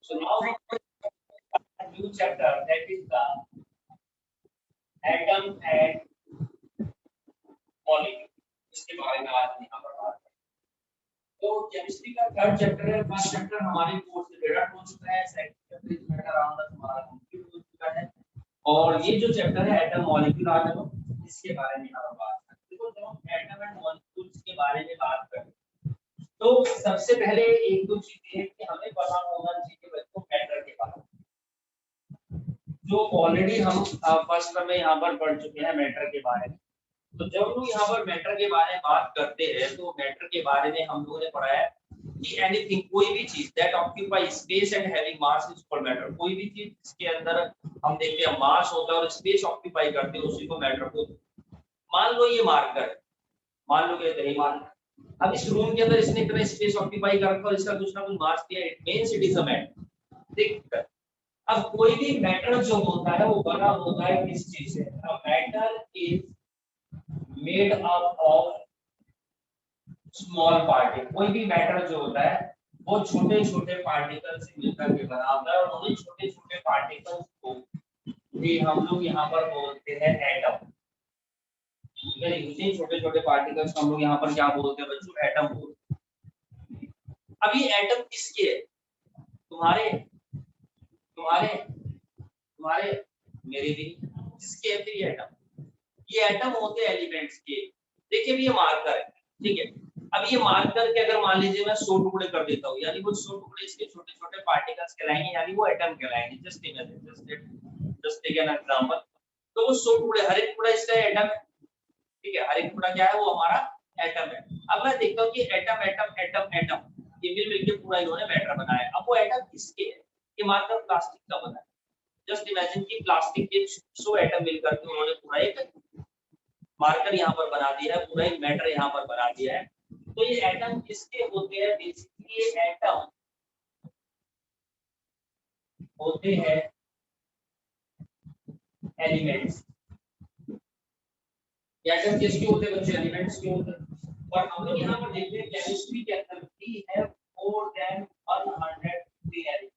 So now we have a new chapter, that is the atom and molecule. इसके बारे में आज यहाँ पर बात करें। तो केमिस्ट्री का थर्ड चैप्टर है। फर्स्ट चैप्टर हमारे कोर्स से डेटा हो चुका है, सेकंड चैप्टर इस मैटर अराउंड द हमारा कंप्लीट हो चुका है, और ये जो चैप्टर है एटम मॉलिक्यूल आज हम इसके बारे में यहाँ पर बात करें। देखो जब हम एटम एंड मॉलिक्यूल्स के बारे में बात करें तो सबसे पहले एक दो चीजें हैं कि हमें पता होना चाहिए बच्चों मैटर के बारे में, जो ऑलरेडी हम फर्स्ट में यहाँ पर पढ़ चुके हैं मैटर के बारे में। तो जब हम यहाँ पर मैटर के बारे में बात करते हैं तो मैटर के बारे में हम लोगों ने पढ़ा है कि एनीथिंग, कोई भी चीज that occupy space and having mass is called matter. कोई भी चीज जिसके अंदर हम देखते हैं मास होता है और स्पेस ऑक्यूपाई करते हैं उसी को मैटर बोलते हैं। मान लो ये मार्कर है, मान लो ये मार्कर, अब इस रूम के अंदर इसने इतना स्पेस ऑक्यूपाई कर रखा और इसका कुछ ना कुछ मास दिया, it means it is a matter. ठीक है, अब कोई भी मैटर जो होता है वो बना होता है किस चीज से? A matter is made up of small particle. कोई भी मैटर जो होता है वो छोटे छोटे पार्टिकल से मिलकर के बना होता है, और उन्हीं छोटे छोटे पार्टिकल्स को भी हम लोग यहाँ पर बोलते हैं एटम। इतने छोटे छोटे पार्टिकल्स को हम लोग यहाँ पर क्या बोलते हैं बच्चों? एटम बोलते हैं। अब ये एटम किसके है? तुम्हारे तुम्हारे तुम्हारे मेरे भी किसके है फिर ये एटम? ये एटम होते हैं एलिमेंट्स के। देखिए ये मार्कर है, ठीक है। अब ये मार्कर के अगर मान लीजिए मैं 100 टुकड़े कर देता हूँ, यानी वो 100 टुकड़े इसके छोटे छोटे पार्टिकल्स कहलाएंगे, यानी वो एटम कहलाएंगे। Just imagine, just take an example. तो वो 100 टुकड़े, हर एक टुकड़ा इसका एटम है, ठीक है, हर एक टुकड़ा क्या है? वो हमारा एटम है। अब मैं देखता हूँ कि एटम एटम एटम एटम ये मिल के पूरा इन्होंने मैटर बनाया। अब वो एटम किसके है? ये मार्कर प्लास्टिक का बना है। जस्ट इमेजिन कि प्लास्टिक के 100 एटम मिलकर के उन्होंने पूरा एक मार्कर यहाँ पर बना दिया है, पूरा एक मैटर यहाँ पर बना दिया है। तो ये एटम किसके होते हैं? बेसिकली ये एटम होते हैं एलिमेंट्स। एटम किसके होते हैं बच्चे? एलिमेंट्स के होते हैं। और हम लोग यहाँ पर देखते हैं केमिस्ट्री के अंदर भी है मोर देन 100 एलिमेंट्स।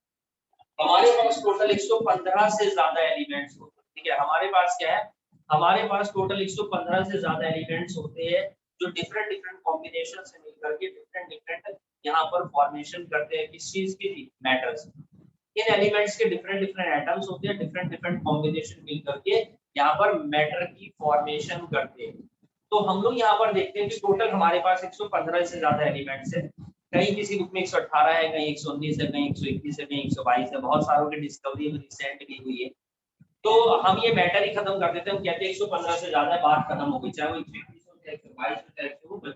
हमारे पास टोटल 115 से ज्यादा एलिमेंट्स होते हैं, ठीक है। हमारे पास क्या है? हमारे पास टोटल 115 से ज्यादा एलिमेंट्स होते हैं जो डिफरेंट डिफरेंट कॉम्बिनेशन से मिलकर के डिफरेंट डिफरेंट यहाँ पर फॉर्मेशन करते हैं किस चीज की? मेटल्स। इन एलिमेंट्स के डिफरेंट डिफरेंट एटम्स होते हैं, डिफरेंट डिफरेंट कॉम्बिनेशन मिलकर के यहाँ पर मैटर की फॉर्मेशन करते हैं। तो हम लोग यहाँ पर देखते हैं कि टोटल हमारे पास 115 से ज्यादा एलिमेंट्स है। कहीं किसी बुक में 118 है, कहीं 119 है, कहीं 121 है, कहीं 122 है। बहुत सारों की डिस्कवरी अभी रिसेंट भी हुई है। तो हम ये मैटर ही खत्म कर देते हैं, हम कहते हैं 115 से ज्यादा, बात खत्म हो गई, चाहे वो 121 हो, चाहे 122 हो, चाहे 125।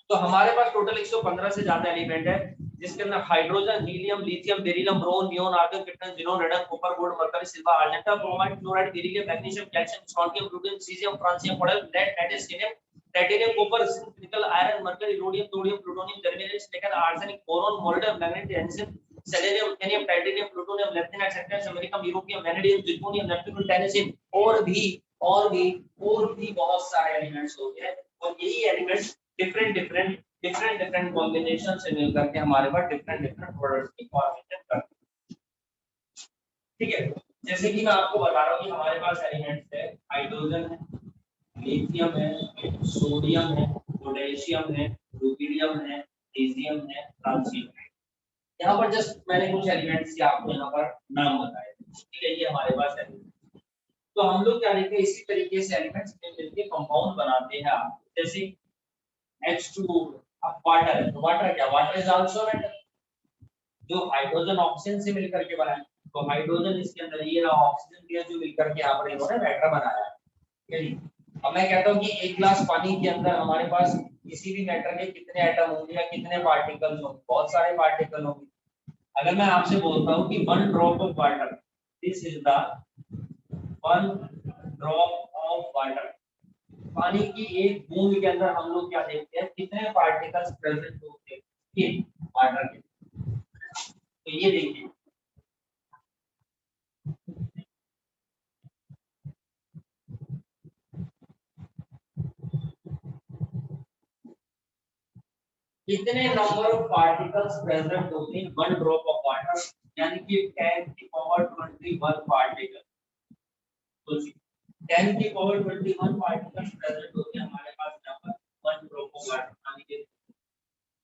तो हमारे पास टोटल 115 से ज्यादा एलिमेंट है, जिसके अंदर hydrogen, helium, lithium, beryllium, boron, neon, argon, krypton, xenon, radon, copper, gold, mercury, silver, argenta, bromide, fluoride, beryllium, magnesium, calcium, strontium, plutonium, caesium, francium, podal, lead, titanium, titanium, copper, zinc, nickel, iron, mercury, rhodium, thorium, plutonium, germanium, silicon, arsenic, boron, molybdenum, magnesium, selenium, thenium, titanium, plutonium, lithium, etcetera, americium, europium, vanadium, zirconium, neptune, tennessine, और भी बहुत सारे elements होते हैं। और यही elements different different combination से मिलकर के हमारे पास डिफरेंट डिफरेंट प्रोडक्ट्स की फॉर्मेशन करते हैं, ठीक है। जैसे कि मैं आपको बता रहा हूँ कि हमारे पास एलिमेंट्स है, हाइड्रोजन है, लिथियम है, सोडियम है, पोटेशियम है, रुबिडियम है, लिथियम है, फ्रांसियम है। यहाँ पर जस्ट मैंने कुछ एलिमेंट्स के आपको यहाँ पर नाम बताए, ठीक है। ये हमारे पास एलिमेंट्स। तो हम लोग क्या देखते हैं, इसी तरीके से एलिमेंट्स मिलकर कंपाउंड बनाते हैं। जैसे H2O, अब वाटर है, तो वाटर क्या? वाटर इज आल्सो मैटर, जो हाइड्रोजन ऑक्सीजन से मिलकर के बना है। तो हाइड्रोजन इसके अंदर ये रहा, ऑक्सीजन दिया, जो मिलकर के यहाँ पर इन्होंने मैटर बनाया है। अब मैं कहता हूँ कि एक ग्लास पानी के अंदर हमारे पास किसी भी मैटर के कितने एटम होंगे या कितने पार्टिकल्स होंगे? बहुत सारे पार्टिकल होंगे। अगर मैं आपसे बोलता हूँ कि 1 drop of water, this is the 1 drop of water, पानी की एक बूंद के अंदर हम लोग क्या देखते हैं, कितने पार्टिकल्स प्रेजेंट होते हैं वाटर के? तो ये देखिए, इतने नंबर ऑफ पार्टिकल्स प्रेजेंट होते हैं वन ड्रॉप ऑफ वाटर, यानी कि 10 की पावर 21 पार्टिकल। तो 10 की पावर 21 पार्टिकल्स प्रेजेंट होते हैं हमारे पास यहाँ पर वन ड्रॉप ऑफ वाटर पानी के।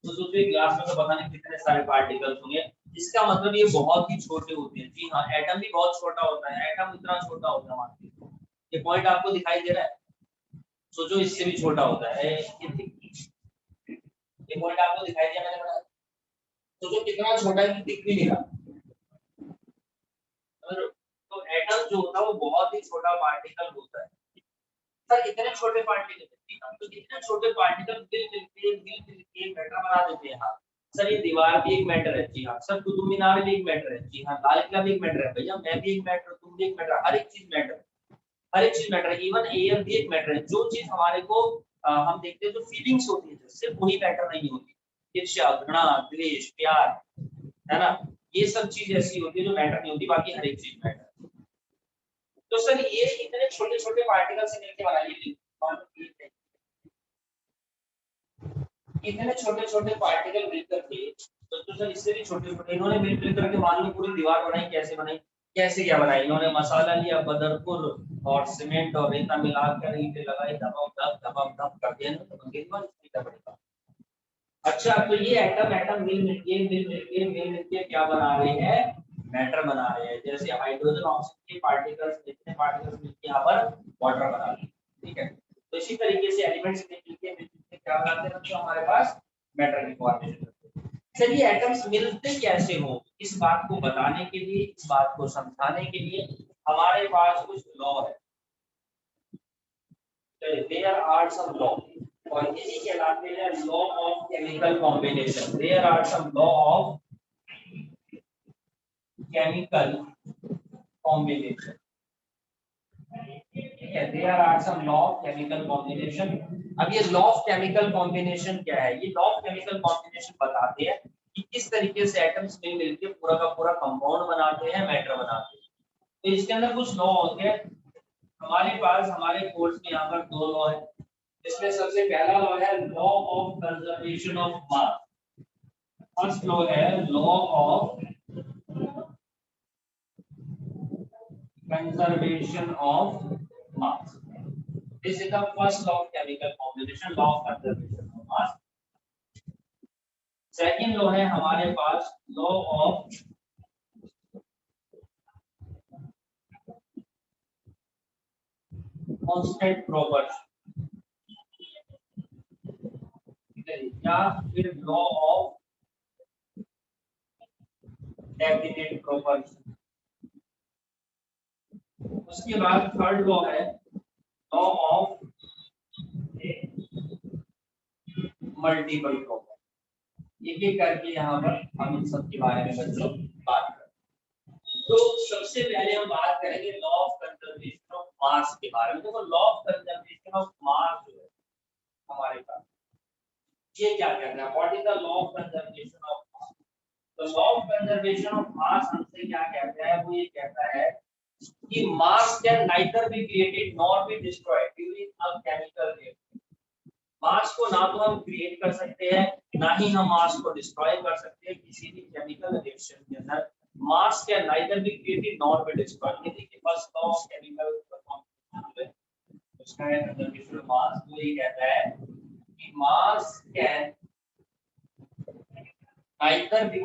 तो सोचिए ग्लास में तो पता नहीं कितने सारे पार्टिकल्स होंगे, इसका मतलब ये बहुत ही छोटे होते हैं। जी हाँ, एटम भी बहुत छोटा होता है, एटम इतना छोटा होता है हमारे, ये पॉइंट आपको दिखाई दे रहा है। सोचो इससे भी छोटा होता है, ये देखिए ये पॉइंट आपको दिखाई दिया मैंने बताया। सोचो कितना छोटा है कि दिख भी नहीं रहा। तो एटम जो होता है वो बहुत ही छोटा पार्टिकल होता है। सर इतने छोटे पार्टिकल, तो इतने छोटे पार्टिकल मिल के मैटर बना देते हैं। हाँ सर, ये दीवार भी एक मैटर है। जी हाँ सर, कुतुब मीनार भी एक मैटर है। जी हाँ, लाल किला भी एक मैटर है। भैया मैं भी एक मैटर, तुम भी एक मैटर, हर एक चीज मैटर, हर एक चीज मैटर है। इवन एयर भी एक मैटर है। जो चीज हमारे को हम देखते हैं जो फीलिंग्स होती है सिर्फ वही मैटर नहीं होती। ईर्ष्या, घृणा, द्वेष, प्यार, है ना, ये सब चीज ऐसी होती है जो मैटर नहीं होती, बाकी हर एक चीज मैटर। तो सर ये इतने छोटे छोटे पार्टिकल से मिलकर बनाई, इतने छोटे छोटे पार्टिकल मिलकर के, तो सर इससे भी छोटे छोटे इन्होंने मिल करके मान लो पूरी दीवार बनाई। कैसे बनाई, कैसे क्या बनाई, इन्होंने मसाला लिया, बदरपुर और सीमेंट और रेता मिलाकर ईंटें लगाई, दबम कर दिया तो बन गई दीवार। अच्छा, तो ये एटम मिल मिलके क्या बना रहे हैं, मैटर बना रहे हैं। जैसे हाइड्रोजन ऑक्सीजन के पार्टिकल्स, कितने पार्टिकल्स मिलके यहाँ पर वाटर बना रहे हैं। ठीक है, तो इसी तरीके से एलिमेंट्स मिलके क्या बनाते हैं, तो हमारे पास मैटर की फॉर्मेशन करते हैं। चलिए एटम्स मिलते कैसे हो, इस बात को बताने के लिए, इस बात को समझाने के लिए हमारे पास कुछ लॉ है। चलिए, देयर आर सम लॉ, और इसी के कहलाते हैं law of chemical combination. There are some law of chemical combination. ठीक है, there are some law of chemical combination. अब ये लॉ ऑफ केमिकल कॉम्बिनेशन क्या है, ये लॉ ऑफ केमिकल कॉम्बिनेशन बताते हैं कि किस तरीके से एटम्स मिल मिलकर पूरा का पूरा कंपाउंड बनाते हैं, मैटर बनाते हैं। तो इसके अंदर कुछ लॉ होते हैं हमारे पास, हमारे कोर्स में यहाँ पर दो लॉ है। इसमें सबसे पहला लॉ है law of conservation of mass. First law है law of conservation of mass. This is the first law of chemical combination, law of conservation of mass. Second law है हमारे पास लॉ ऑफ कांस्टेंट प्रॉपर्टी, या फिर law of definite property. उसके बाद third law है law of multiple property. एक एक करके यहाँ पर हम इन सब के बारे में बच्चों बात करें। तो सबसे पहले हम बात करेंगे law of conservation of mass के बारे में। देखो law of conservation of mass जो है हमारे पास, ये क्या कहता है, what is the law of conservation of mass. तो law of conservation of mass हमसे क्या कहता है, वो ये कहता है कि mass can neither be created nor be destroyed during a chemical reaction. Mass को ना तो हम क्रिएट कर सकते हैं, ना ही हम मास को डिस्ट्रॉय कर सकते हैं किसी भी केमिकल रिएक्शन के अंदर। मास can neither be created nor be destroyed. ये देखिए first law of chemical combination, उसका है कंजर्वेशन ऑफ मास। वो ये कहता है कि mass can neither be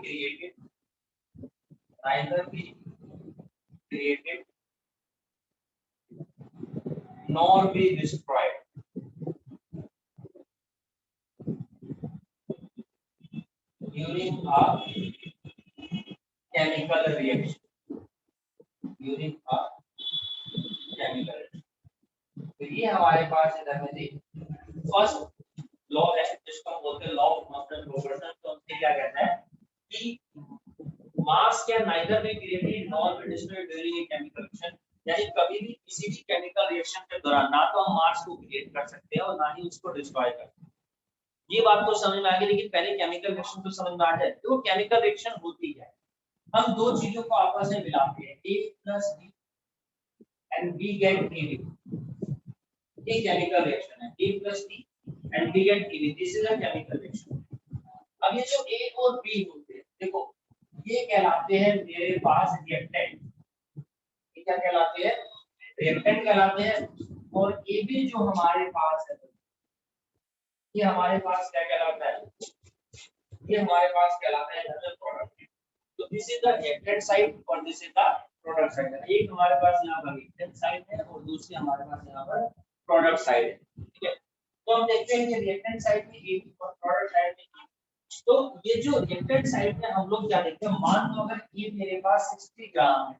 created nor be destroyed during a chemical reaction, during a chemical reaction। तो ये हमारे पास इधर में थी फर्स्ट लॉ है जिसको हम बोलते हैं लॉ ऑफ कांस्टेंट प्रोपोर्शन। तो हमसे क्या कहता है कि mass can neither be created nor be destroyed during a chemical reaction, यानी कभी भी किसी भी केमिकल रिएक्शन के दौरान ना तो हम मास को क्रिएट कर सकते हैं और ना ही उसको डिस्ट्रॉय कर सकते हैं। ये बात तो समझ में आ गई, लेकिन पहले केमिकल रिएक्शन तो समझ में आ जाए। तो केमिकल रिएक्शन होती है, हम दो चीजों को आपस में मिलाते हैं, A plus B and B get AB। ये केमिकल रिएक्शन है, A plus B and B get AB। This is a chemical reaction. अब ये जो ए और बी होते हैं, देखो ये कहलाते हैं मेरे पास रिएक्टेंट, ये क्या कहलाते हैं, रिएक्टेंट कहलाते हैं। और ए बी जो हमारे पास है, ये हमारे पास क्या कहलाता है, ये हमारे पास कहलाता है प्रोडक्ट। तो this is the reactant side और this is the product side. एक हमारे पास यहाँ पर रिएक्टेंट साइड है और दूसरी हमारे पास यहाँ पर प्रोडक्ट साइड है, ठीक है। तो हम देखते हैं कि रिएक्टेंट साइड में ए और प्रोडक्ट साइड में ए। तो ये जो रिएक्टेंट साइड में हम लोग क्या देखते हैं, मान लो अगर ए मेरे पास 60 ग्राम है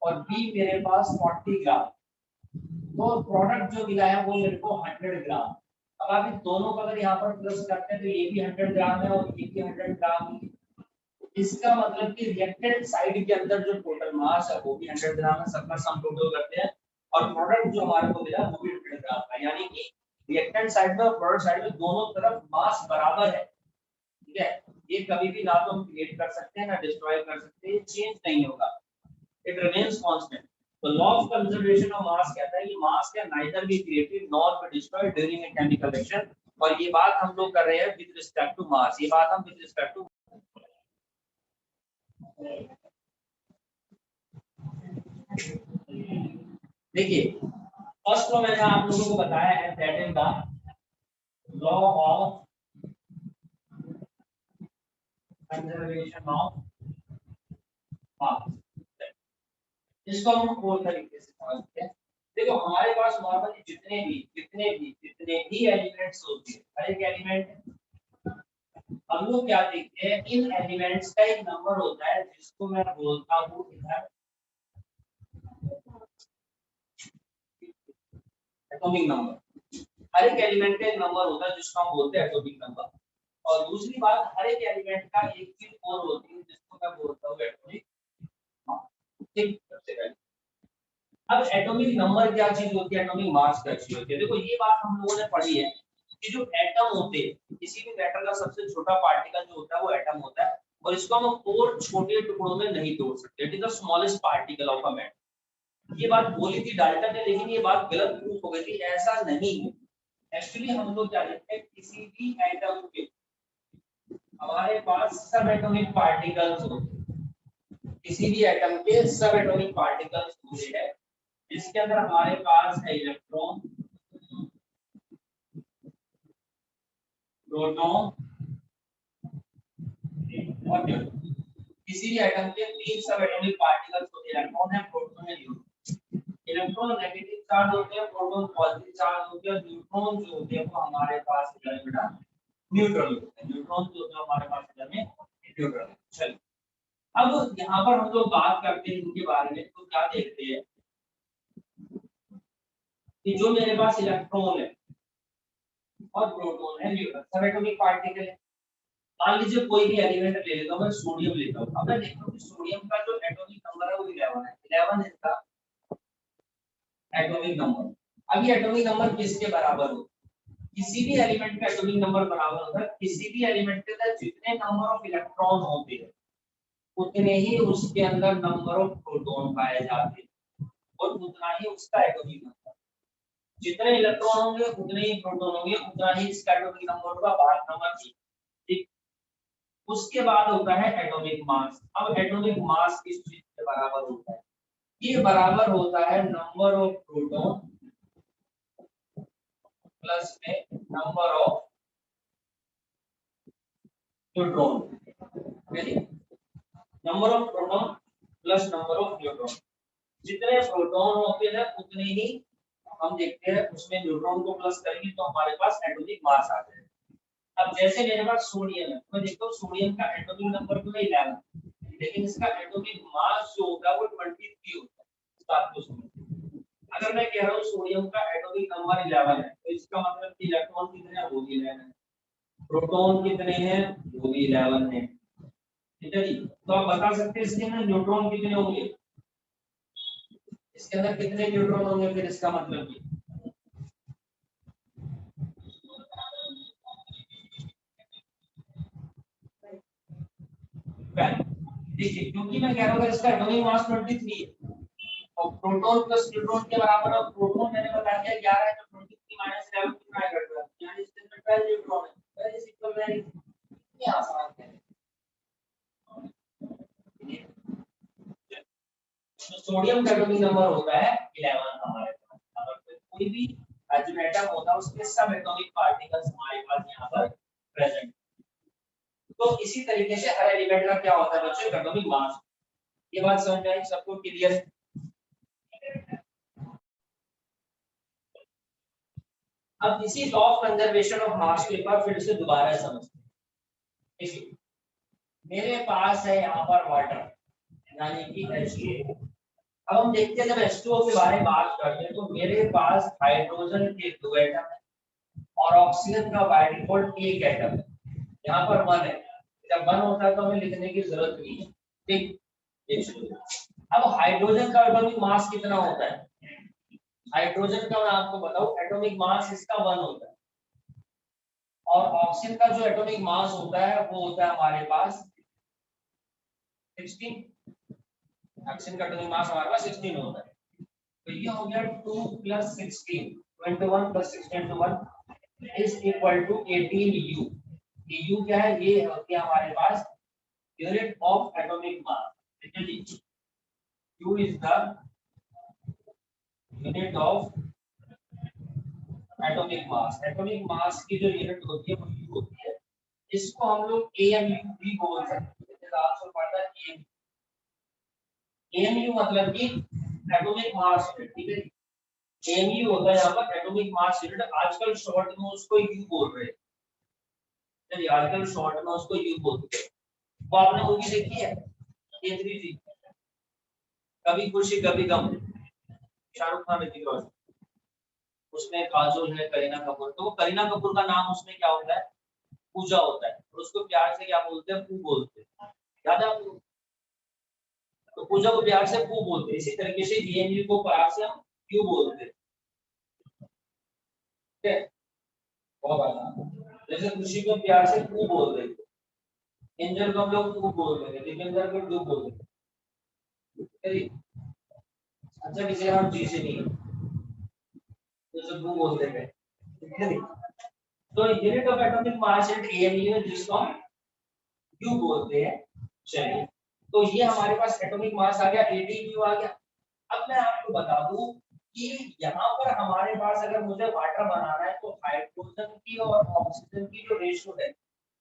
और बी मेरे पास 40 ग्राम, तो प्रोडक्ट जो मिला है वो मेरे को 100 ग्राम। अब आप इन दोनों को अगर यहाँ पर प्लस करते हैं तो ये भी 100 ग्राम है और ये भी 100 ग्राम है। इसका मतलब कि रिएक्टेंट साइड के अंदर जो टोटल मास है वो भी 100 ग्राम है, सबका सम टोटल करते हैं और प्रोडक्ट जो हमारे को मिला वो भी 100 ग्राम है। यानी कि रिएक्टेंट साइड में और प्रोडक्ट साइड में दोनों तरफ मास बराबर है, ठीक है। ये कभी भी ना तो हम क्रिएट कर सकते हैं ना डिस्ट्रॉय कर सकते हैं, चेंज नहीं होगा, इट रिमेन्स कांस्टेंट। तो लॉ ऑफ कंजर्वेशन ऑफ मास कहता है कि mass can neither be created nor be destroyed during a chemical reaction. और ये बात हम लोग कर रहे हैं विद रिस्पेक्ट टू मास, ये बात हम विद रिस्पेक्ट टू, देखिए फर्स्ट लॉ मैंने आप लोगों को बताया है, that is the law of conservation of मास। इसको हम और तरीके से समझते हैं। देखो हमारे पास नॉर्मली जितने भी एलिमेंट्स होते हैं, हर एक एलिमेंट, हम लोग क्या देखते हैं, इन एलिमेंट्स का एक नंबर होता है जिसको मैं बोलता हूँ इधर एटॉमिक नंबर। हर एक एलिमेंट का एक नंबर होता है जिसको हम बोलते हैं एटॉमिक नंबर। और दूसरी बात, हर एक एलिमेंट का एक चीज और होती है जिसको मैं बोलता हूँ एटॉमिक मास। ठीक, सबसे पहले अब एटॉमिक नंबर क्या चीज होती है, एटॉमिक मास क्या चीज होती है। देखो ये बात हम लोगों ने पढ़ी है कि जो एटम होते हैं, किसी भी मैटर का सबसे छोटा पार्टिकल जो होता है वो एटम होता है और इसको हम और छोटे टुकड़ों में नहीं तोड़ सकते। It is the smallest particle of a matter. ये बात बोली थी डाल्टन ने, लेकिन ये बात गलत प्रूफ हो गई थी, ऐसा नहीं है। एक्चुअली हम लोग क्या देखते हैं, किसी भी एटम के हमारे पास सब एटॉमिक पार्टिकल्स होते हैं, किसी भी एटम के सब एटॉमिक पार्टिकल्स होते हैं जिसके अंदर हमारे पास है इलेक्ट्रॉन, प्रोटॉन और न्यूट्रॉन। किसी भी एटम के तीन सब एटॉमिक पार्टिकल्स होते हैं, इलेक्ट्रॉन है, प्रोटॉन है, न्यूट्रॉन। इलेक्ट्रॉन नेगेटिव चार्ज होते हैं, प्रोटॉन पॉजिटिव चार्ज होते हैं, न्यूट्रॉन जो होते हैं वो हमारे पास इधर बेटा न्यूट्रल होते हैं। न्यूट्रॉन जो होते हैं हमारे पास इधर में न्यूट्रल। चलिए अब यहाँ पर हम लोग बात करते हैं इनके बारे में, तो क्या देखते हैं कि जो मेरे पास इलेक्ट्रॉन है और प्रोटॉन है, न्यूट्रॉन सब एटॉमिक पार्टिकल है। मान लीजिए कोई भी एलिमेंट ले लेता हूं, मैं सोडियम लेता हूं। अब मैं देखता हूं कि सोडियम का जो एटॉमिक नंबर है वो 11 है। 11 है इसका एटॉमिक नंबर। अब ये एटॉमिक नंबर किसके बराबर हो, किसी भी एलिमेंट का एटॉमिक नंबर बराबर होता है किसी भी एलिमेंट के अंदर जितने नंबर ऑफ इलेक्ट्रॉन होते हैं उतने ही उसके अंदर नंबर ऑफ प्रोटॉन पाए जाते हैं और उतना ही उसका एटॉमिक नंबर। जितने इलेक्ट्रॉन होंगे उतने ही प्रोटॉन होंगे, उतना ही इसका एटॉमिक नंबर होगा, बात नंबर 1। ठीक, उसके बाद होता है एटॉमिक मास। अब एटॉमिक मास किस चीज के बराबर होता है, ये बराबर होता है नंबर ऑफ प्रोटॉन प्लस में number of neutron. Number of proton plus number of neutron. जितने प्रोटॉन होते हैं उतने ही हम देखते हैं उसमें न्यूट्रॉन को प्लस करेंगे तो हमारे पास एटॉमिक मास आ जाएगा। अब जैसे मेरे पास सोडियम है, मैं देखता हूँ सोडियम का एटॉमिक नंबर तो है 11, लेकिन इसका एटॉमिक मास जो होता है वो 23 होता है। इस बात को समझिए, अगर मैं कह रहा हूँ सोडियम का एटॉमिक नंबर 11 है तो इसका मतलब कि इलेक्ट्रॉन कितने हैं, वो भी 11 है, प्रोटॉन कितने हैं, वो भी 11 है। ठीक है जी, तो आप बता सकते हैं इसके अंदर न्यूट्रॉन कितने होंगे, इसके अंदर कितने न्यूट्रॉन होंगे, फिर इसका मतलब ये देखिए, क्योंकि मैं कह रहा हूँ इसका एटॉमिक मास 23 है और प्रोटॉन प्लस न्यूट्रॉन के बराबर है। प्रोटॉन मैंने बता दिया 11 है तो 23 माइनस 11 कितना आएगा, यानी इसके अंदर 12 न्यूट्रॉन है। वेरी सिंपल, वेरी ये आसान है। तो सोडियम का एटॉमिक नंबर होता है 11 हमारे पास। अगर कोई भी जो एटम होता है उसके सब एटॉमिक पार्टिकल्स हमारे पास यहाँ पर प्रेजेंट। तो इसी तरीके से हर एलिमेंट का क्या होता है बच्चों, एटॉमिक मास। ये बात समझ में आई सबको, क्लियर? अब इसी लॉ ऑफ कंजर्वेशन ऑफ मास को एक बार फिर से दोबारा समझते हैं। देखिए मेरे पास है यहाँ पर वाटर यानी कि H2O। अब हम देखते हैं जब H2O के बारे में बात करते हैं तो मेरे पास हाइड्रोजन के 2 एटम है और ऑक्सीजन का बाय डिफॉल्ट 1 एटम है। यहाँ पर 1 है, जब 1 होता है तो हमें लिखने की जरूरत नहीं है, ठीक। अब हाइड्रोजन का एटॉमिक मास कितना होता है? हाइड्रोजन का मैं आपको बताऊं एटॉमिक मास इसका 1 होता है और ऑक्सीजन का जो एटॉमिक मास होता है वो होता है हमारे पास 16। ऑक्सीजन का एटॉमिक मास हमारे पास 16 होता है। तो ये हो गया 2 + 16, 21 + 16 to 1 is equal to 18 U। ये U क्या है? ये होती है हमारे पास यूनिट ऑफ एटॉमिक मास, ठीक है जी। U is the unit of atomic mass. Atomic mass की जो यूनिट होती है वो U होती है। इसको हम लोग AMU भी बोल सकते हैं, जैसे आपको पता है AMU मतलब कि एटॉमिक मास यूनिट, ठीक है। AMU होता है यहाँ पर एटॉमिक मास यूनिट। आजकल शॉर्ट में उसको U बोल रहे हैं, चलिए आजकल शॉर्ट में उसको U बोलते हैं। वो आपने मूवी देखी है केसरी जी, कभी खुशी कभी गम, शाहरुख खान, ऋतिक रोशन, उसमें काजोल है, करीना कपूर। तो वो करीना कपूर का नाम उसमें क्या होता है? पूजा होता है और उसको प्यार से क्या बोलते हैं? पू बोलते हैं, याद है आपको? तो पूजा को प्यार से पू बोलते हैं। इसी तरीके से AMU को प्यार से हम क्यू बोलते हैं, ठीक है। बहुत आसान। जैसे खुशी को प्यार से पू बोल देते, एंजल को हम लोग पू बोल देते, दिपेंद्र को डू बोल देते। अच्छा किसी का नाम जी से नहीं है तो सब पू बोल देते हैं, ठीक है। तो unit of atomic mass at AMU है जिसको हम क्यू बोलते हैं। चलिए तो ये हमारे पास एटॉमिक मास आ गया, 18U आ गया। अब मैं आपको बता दूं कि यहाँ पर हमारे पास अगर मुझे वाटर बनाना है तो हाइड्रोजन की और ऑक्सीजन की जो रेशियो है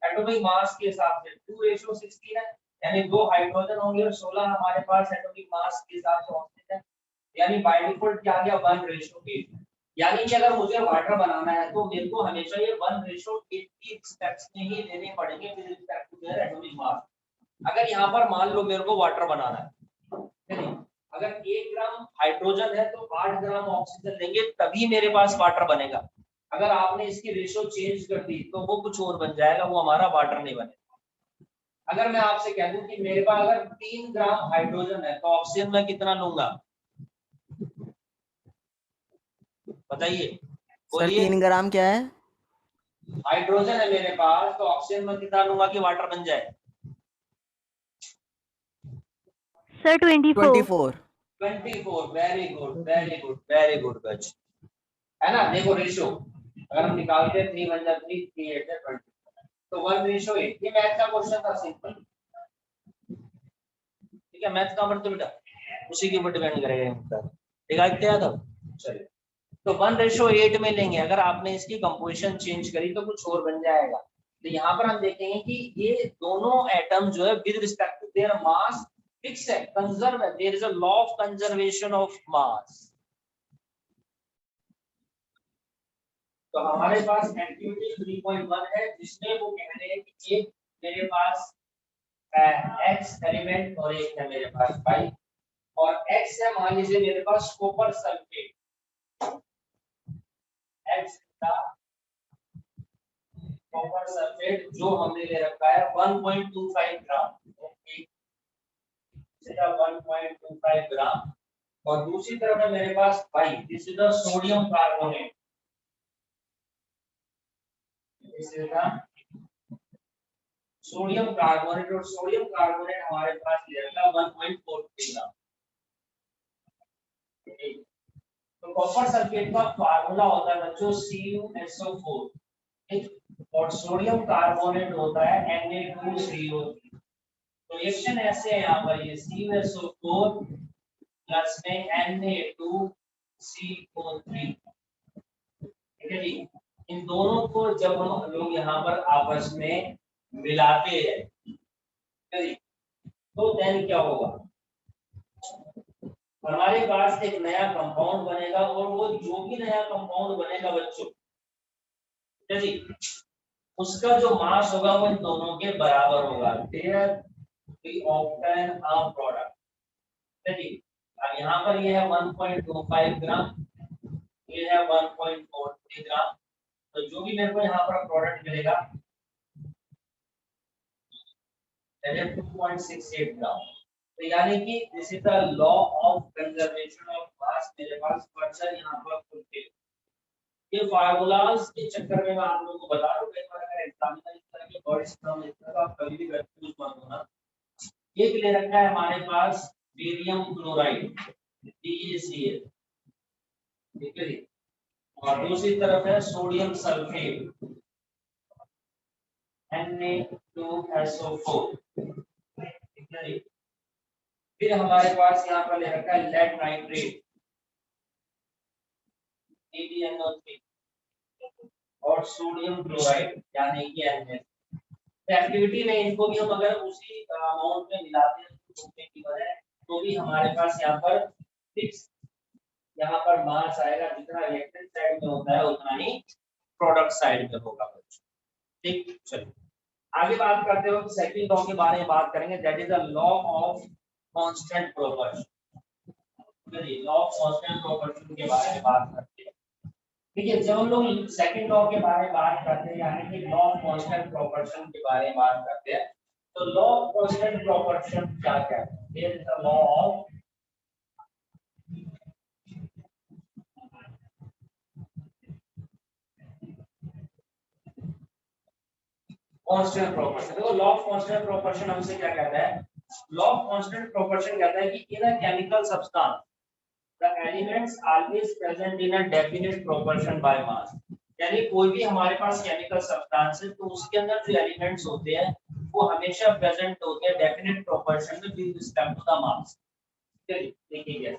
एटॉमिक मास के हिसाब से 2:16 है, यानी 2 हाइड्रोजन होंगे और 16 हमारे पास एटॉमिक मास के हिसाब से ऑक्सीजन है, यानी बाय डिफॉल्ट क्या आ गया 1:8। यानी कि अगर मुझे वाटर बनाना है तो मेरे को हमेशा ये 1:8 की स्टेप्स में ही लेने पड़ेंगे with respect to their atomic mass. अगर यहाँ पर मान लो मेरे को वाटर बनाना है, अगर 1 ग्राम हाइड्रोजन है तो 8 ग्राम ऑक्सीजन लेंगे तभी मेरे पास वाटर बनेगा। अगर आपने इसकी रेशियो चेंज कर दी तो वो कुछ और बन जाएगा, वो हमारा वाटर नहीं बनेगा। अगर मैं आपसे कह दूं कि मेरे पास अगर 3 ग्राम हाइड्रोजन है तो ऑक्सीजन में कितना लूंगा? बताइए, सर 3 ग्राम क्या है? हाइड्रोजन है मेरे पास तो ऑक्सीजन में कितना लूंगा कि वाटर बन जाए? Sir 24। 24। Very good, very good, very good बच, है ना। देखो रेशियो अगर हम निकालते हैं 3 1 जा 3 3 8 जा 20, तो 1:8। ये मैथ का क्वेश्चन था, सिंपल, ठीक है। मैथ का मतलब तो बेटा उसी के ऊपर डिपेंड करेगा, ठीक है क्या था। चलिए तो 1:8 में लेंगे। अगर आपने इसकी कंपोजिशन चेंज करी तो कुछ और बन जाएगा। तो यहाँ पर हम देखेंगे कि ये दोनों एटम जो है with respect to their mass fix है, कंजर्व है, there is a law of conservation of mass. तो हमारे पास एक्टिविटी 3.1 है जिसमें वो कह रहे हैं कि एक मेरे पास एक्स एलिमेंट और एक है मेरे पास वाई, और एक्स है मान लीजिए मेरे पास कॉपर सल्फेट, एक्स का कॉपर सल्फेट जो हमने ले रखा है 1.25 ग्राम, ओके, इसका 1.25 ग्राम। और दूसरी तरफ है मेरे पास Y, this is the sodium carbonate, this is the sodium carbonate, और सोडियम कार्बोनेट हमारे पास ले रखा है 1.43 ग्राम। तो कॉपर सल्फेट का फार्मूला होता है बच्चों CuSO4, ठीक। और सोडियम कार्बोनेट होता है Na2CO3। तो रिएक्शन ऐसे है यहाँ पर, ये CuSO4 प्लस में Na2CO3, ठीक है जी। इन दोनों को जब हम लोग यहाँ पर आपस में मिलाते हैं, ठीक है जी, तो देन क्या होगा, हमारे पास एक नया कंपाउंड बनेगा, और वो जो भी नया कंपाउंड बनेगा बच्चों, ठीक है जी, उसका जो मास होगा वो इन दोनों के बराबर होगा। There we obtain a product, ठीक है जी। अब यहाँ पर ये है 1.25 ग्राम, ये है 1.43 ग्राम, तो जो भी मेरे को यहाँ पर प्रोडक्ट मिलेगा दैट इज 2.68 ग्राम। तो यानी कि this is the law of conservation of मास, मेरे पास क्वेश्चन यहाँ पर खुलते, ये फार्मूलाज के चक्कर में मैं आप लोगों को बता रहा हूँ, कई बार अगर एग्जाम में इस तरह के वर्ड्स कम लिखता तो आप कभी भी कंफ्यूज मत होना। एक ले रखा है हमारे पास बेरियम क्लोराइड BaCl, ठीक है जी, और दूसरी तरफ है सोडियम सल्फेट Na2SO4, ठीक है जी। फिर हमारे पास यहाँ पर ले रखा है लेड नाइट्रेट AbNO3 और सोडियम क्लोराइड यानी कि Na। एक्टिविटी में इनको भी हम अगर उसी अमाउंट में मिलाते हैं तो की बजाय, तो भी हमारे पास यहाँ पर फिक्स यहाँ पर मास आएगा, जितना रिएक्टेंट साइड में होता है उतना ही प्रोडक्ट साइड में होगा बच्चों, ठीक। चलिए आगे बात करते हो, सेकंड लॉ के बारे में बात करेंगे, that is the law of constant proportion. चलिए लॉ ऑफ कांस्टेंट प्रोपोर्शन के बारे में बात करते हैं। ठीक है, जब हम लोग सेकंड लॉ के बारे में बात करते हैं, यानी कि लॉ ऑफ कांस्टेंट प्रोपोर्शन के बारे में बात करते हैं, तो लॉ ऑफ कांस्टेंट प्रोपोर्शन क्या है? Here is the law of constant proportion. देखो लॉ ऑफ कांस्टेंट प्रोपोर्शन हमसे क्या कहता है? लॉ ऑफ कांस्टेंट प्रोपोर्शन कहता है कि in a chemical substance the elements always present in a definite proportion by mass. यानी कोई भी हमारे पास केमिकल सब्सटेंस है तो उसके अंदर जो एलिमेंट्स होते हैं वो हमेशा प्रेजेंट होते हैं डेफिनेट प्रोपोर्शन में with respect to the mass. चलिए देखिए,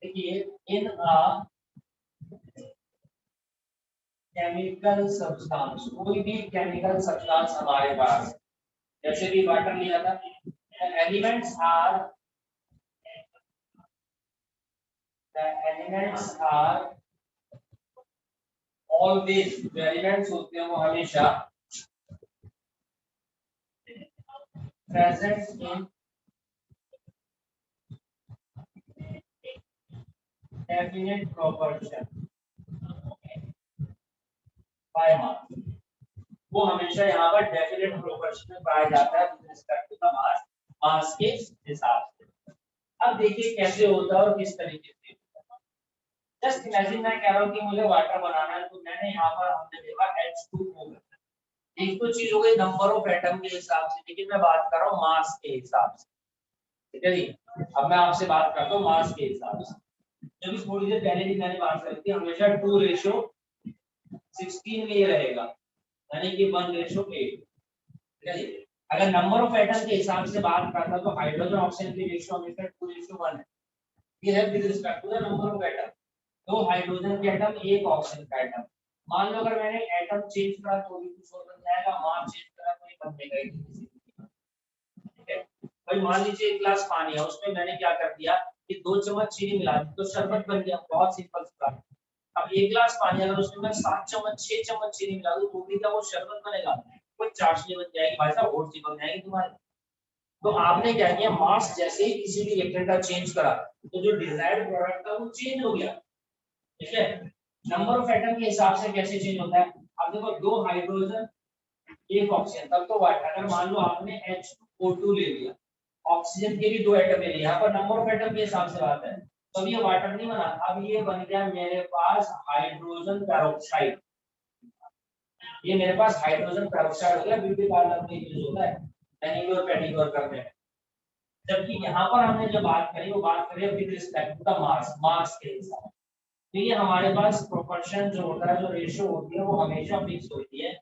देखिए इन अ केमिकल सब्सटेंस, कोई भी केमिकल सब्सटेंस हमारे पास, जैसे कि वाटर लिया था, एलिमेंट्स आर ऑलवेज, जो एलिमेंट्स होते हैं वो हमेशा present in definite proportion by मास। वो हमेशा यहाँ पर डेफिनेट प्रोपोर्शन में पाया जाता है with respect to the mass, mass के हिसाब से। अब देखिए कैसे होता है और किस तरीके से। जस्ट इमेजिन मैं कह रहा हूँ कि मुझे वाटर बनाना है, तो मैंने यहाँ पर हमने देखा H2O। एक तो चीज हो गई नंबर ऑफ एटम के हिसाब से, लेकिन मैं बात कर रहा हूँ मास के हिसाब से, ठीक है जी। अब मैं आपसे बात करता हूँ मास के हिसाब से। जब थोड़ी देर पहले भी मैंने बात करी थी, हमेशा 2:16 में ये रहेगा, यानी कि 1:8, ठीक है जी। अगर नंबर ऑफ एटम के हिसाब से बात करता तो हाइड्रोजन ऑक्सीजन की रेशियो हमेशा 2:1 है। ये है with respect to the number of atom. दो हाइड्रोजन के एटम, एक ऑक्सीजन का एटम। मान लो अगर मैंने एटम चेंज करा तो भी कुछ और बन जाएगा, मास चेंज करा तो ये बदलेगा ही नहीं, ठीक है भाई। मान लीजिए एक गिलास पानी है, उसमें मैंने क्या कर दिया कि 2 चम्मच चीनी मिला दी तो शरबत बन गया, बहुत सिंपल सा। अब एक गिलास पानी अगर उसमें मैं 7 चम्मच 6 चम्मच चीनी मिला दूं तो भी क्या वो शरबत बनेगा? कोई चाशनी बन जाएगी भाई साहब, और चीज बन जाएगी तुम्हारी। तो आपने क्या किया, मास जैसे ही किसी भी रिएक्टेंट का चेंज करा तो जो डिजायर्ड प्रोडक्ट था वो चेंज हो गया, ठीक है। नंबर ऑफ एटम के हिसाब से कैसे चेंज होता है? अब देखो 2 हाइड्रोजन एक ऑक्सीजन, तब तो वाटर। अगर मान लो आपने H2O2 ले लिया, ऑक्सीजन के भी 2 एटम ले लिए, यहाँ पर नंबर ऑफ एटम के हिसाब से बात है, तो ये वाटर नहीं बना। अब ये बन गया मेरे पास हाइड्रोजन पेरोक्साइड, ये मेरे पास हाइड्रोजन पेरोक्साइड हो गया। ब्यूटी पार्लर में यूज होता है, मैनिक्योर पेडिक्योर करते हैं। जबकि यहाँ पर हमने जो बात करी वो बात करी with respect to the mass, mass के हिसाब। तो ये हमारे पास प्रोपोर्शन जो होता है, जो रेशियो होती है, वो हमेशा फिक्स होती है।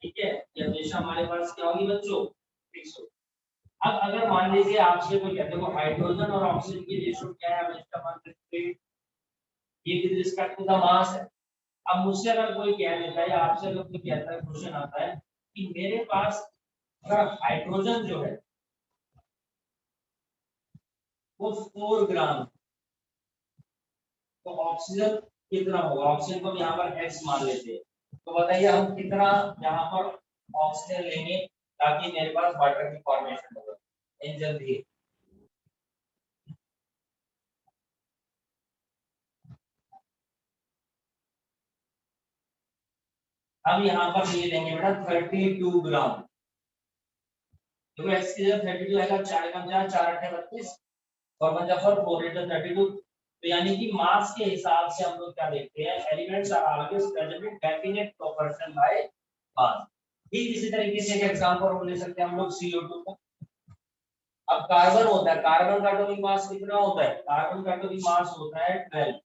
ठीक है, ये हमेशा हमारे पास क्या होगी बच्चों, फिक्स होगी। अब अगर मान लीजिए आपसे कोई कहते हैं हाइड्रोजन और ऑक्सीजन की रेशियो क्या है, हमेशा मान लीजिए ये with respect to the mass है। अब मुझसे अगर कोई कह देता है या आपसे अगर कोई कहता है, क्वेश्चन आता है कि मेरे पास अगर हाइड्रोजन जो है वो 4 ग्राम, तो ऑक्सीजन कितना होगा, ऑक्सीजन को यहाँ पर x मान लेते हैं, तो बताइए हम कितना यहाँ पर ऑक्सीजन लेंगे ताकि मेरे पास वाटर की फॉर्मेशन हो इन जल्दी। हम यहाँ पर ये लेंगे बेटा 32 ग्राम, देखो x की जगह 32 आएगा, 4 कम 4 4 8 32 और 1 4 4 8 32। तो यानी कि मास के हिसाब से हम लोग क्या देखते हैं, elements are always present in definite proportion by mass. ठीक इसी तरीके से एक एग्जांपल ले सकते हैं हम लोग CO2 को। अब कार्बन होता है, कार्बन का एटॉमिक मास कितना होता है, कार्बन का एटॉमिक मास होता है 12।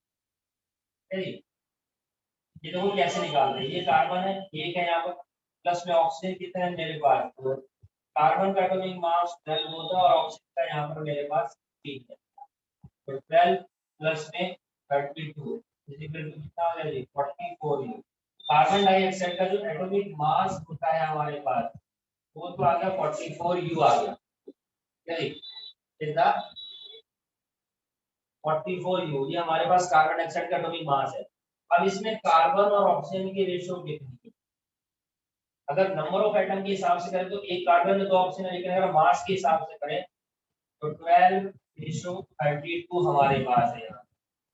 ये देखो कैसे निकाल रहे हैं, ये कार्बन है, एक है यहाँ पर, प्लस में ऑक्सीजन कितना है मेरे पास, तो कार्बन का एटॉमिक मास 12 होता है और ऑक्सीजन का यहाँ पर मेरे पास 3 है, तो 12 प्लस में 32 कितना हो जाएगा 44 यू। कार्बन डाइऑक्साइड का जो एटॉमिक मास होता है हमारे पास वो तो आ गया 44 यू आ गया, कितना 44 यू, ये हमारे पास कार्बन डाइऑक्साइड का एटॉमिक मास है। अब इसमें कार्बन और ऑक्सीजन की रेशियो कितनी है, अगर नंबर ऑफ एटम के हिसाब से करें तो एक कार्बन में 2 ऑक्सीजन, लेकिन अगर मास के हिसाब से करें तो 12:32 हमारे पास है यहाँ।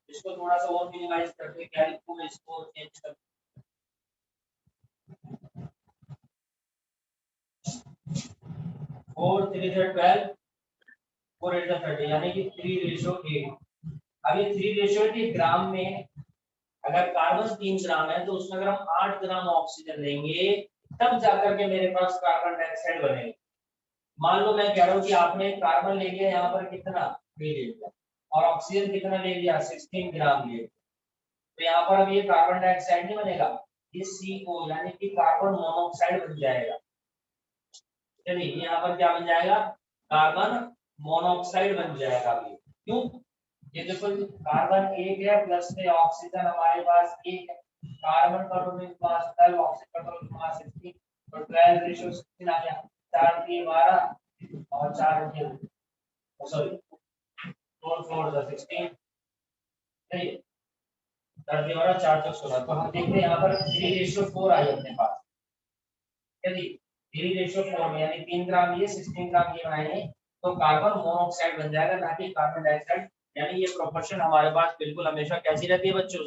इसको थोड़ा सा और मिनिमाइज करके क्या लिखूं, इसको चेंज कर 4 3 12 4 8 30 यानी कि 3:8। अब ये 3:8 ग्राम में अगर कार्बन 3 ग्राम है तो उसमें अगर हम 8 ग्राम ऑक्सीजन लेंगे तब जाकर के मेरे पास कार्बन डाइऑक्साइड बनेगा। मान लो मैं कह रहा हूँ कि आपने कार्बन ले लिया यहाँ पर कितना 3 ले लिया और ऑक्सीजन कितना ले लिया 16 ग्राम ले, तो यहाँ पर अब ये कार्बन डाइऑक्साइड नहीं बनेगा, ये CO यानी कि कार्बन मोनोऑक्साइड बन जाएगा। चलिए यहाँ पर क्या बन जाएगा, कार्बन मोनोऑक्साइड बन जाएगा। क्यों, ये देखो कार्बन 1 है प्लस में ऑक्सीजन हमारे पास 1 है, कार्बन का एटॉमिक मास 12, ऑक्सीजन का एटॉमिक मास 16, तो 12:16 आ गया, 4 3 12 और 4 सॉरी 4 4 16, सही है, 4 3 12 4 4 16। तो हम देखते हैं यहाँ पर 3:4 आई अपने पास, यदि 3:4 में यानी 3 ग्राम ये 16 ग्राम ये बनाएंगे तो कार्बन मोनोऑक्साइड बन जाएगा, ना कि कार्बन डाइऑक्साइड। यानी ये प्रोपोर्शन हमारे पास बिल्कुल हमेशा कैसी रहती है बच्चों,